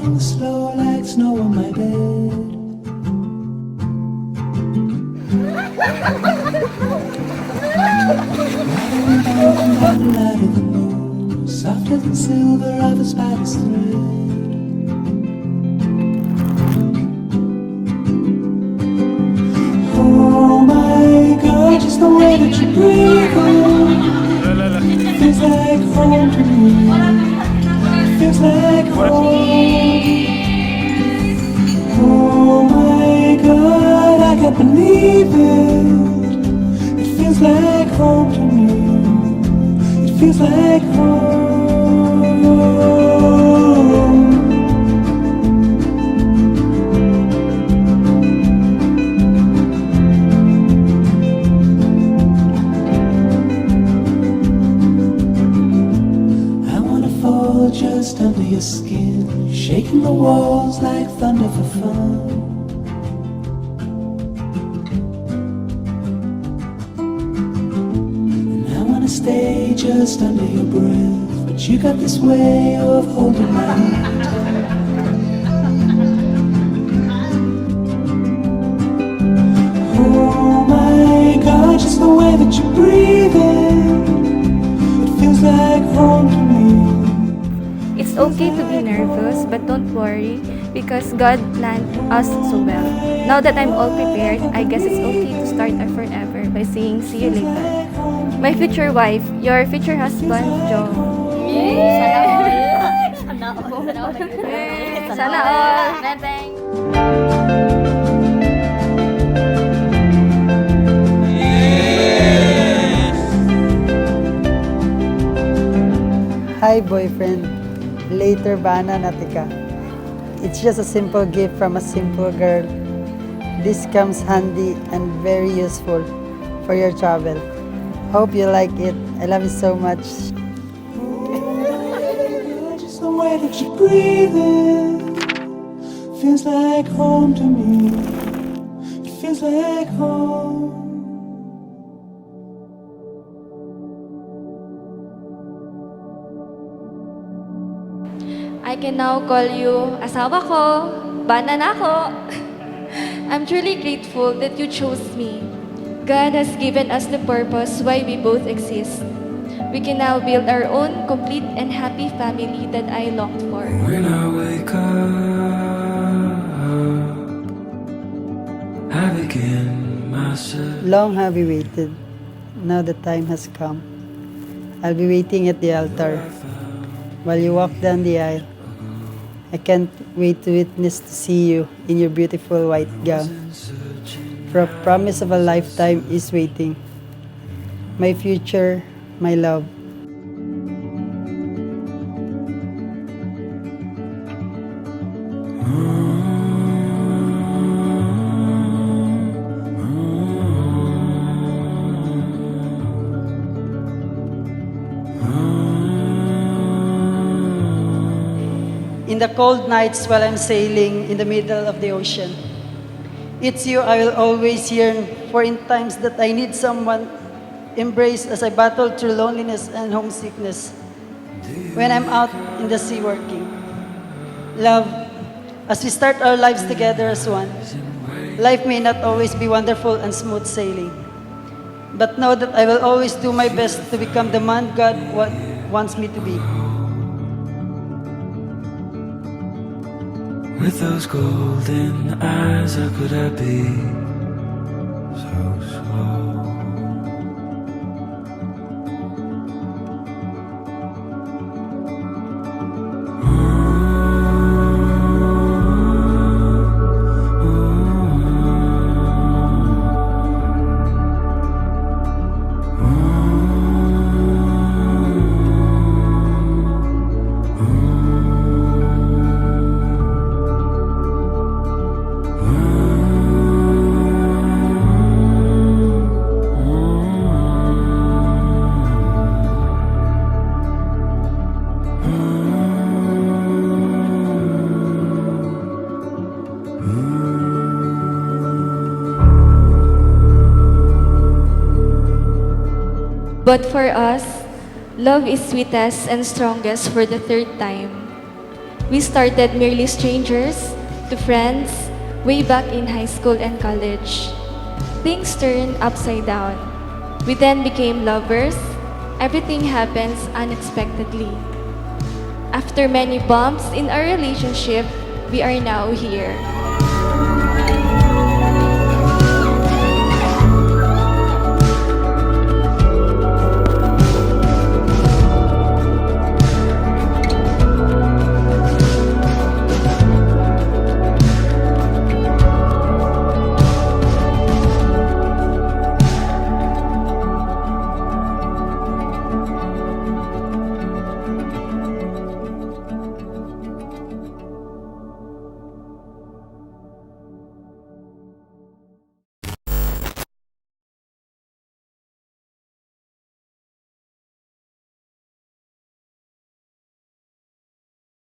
falling slow like snow on my bed. By the light of the moon, softer than silver of a spider's thread. Oh my God, just the way that you breathe in, feels like home to me. Feels like home. Oh my God, I can't believe it. It feels like home to me. It feels like home. I wanna fall just under your skin, shaking the walls like thunder for fun. Stay just under your breath, but you got this way of holding my hand. Oh my God, just the way that you breathe in, it feels like home to me. It's okay to be nervous, but don't worry, because God planned us so well. Now that I'm all prepared, I guess it's okay to start our forever by saying see you later. My future wife, your future husband, Jhoon. Sana all. Sana all. Hi boyfriend, later bana natika. It's just a simple gift from a simple girl. This comes handy and very useful for your travel. Hope you like it. I love you so much. Just the way that you breathe in, feels like home to me. It feels like home. I can now call you asawa ko, bana na ako. I'm truly grateful that you chose me. God has given us the purpose why we both exist. We can now build our own complete and happy family that I longed for. When I wake up, I begin my search. Long have we waited. Now the time has come. I'll be waiting at the altar while you walk down the aisle. I can't wait to witness to see you in your beautiful white gown. For a promise of a lifetime is waiting. My future, my love. In the cold nights while I'm sailing in the middle of the ocean, it's you I will always yearn for in times that I need someone embrace as I battle through loneliness and homesickness when I'm out in the sea working. Love, as we start our lives together as one, life may not always be wonderful and smooth sailing, but know that I will always do my best to become the man God wants me to be. With those golden eyes, how could I be so slow? But for us, love is sweetest and strongest for the third time. We started merely strangers to friends way back in high school and college. Things turned upside down. We then became lovers. Everything happens unexpectedly. After many bumps in our relationship, we are now here.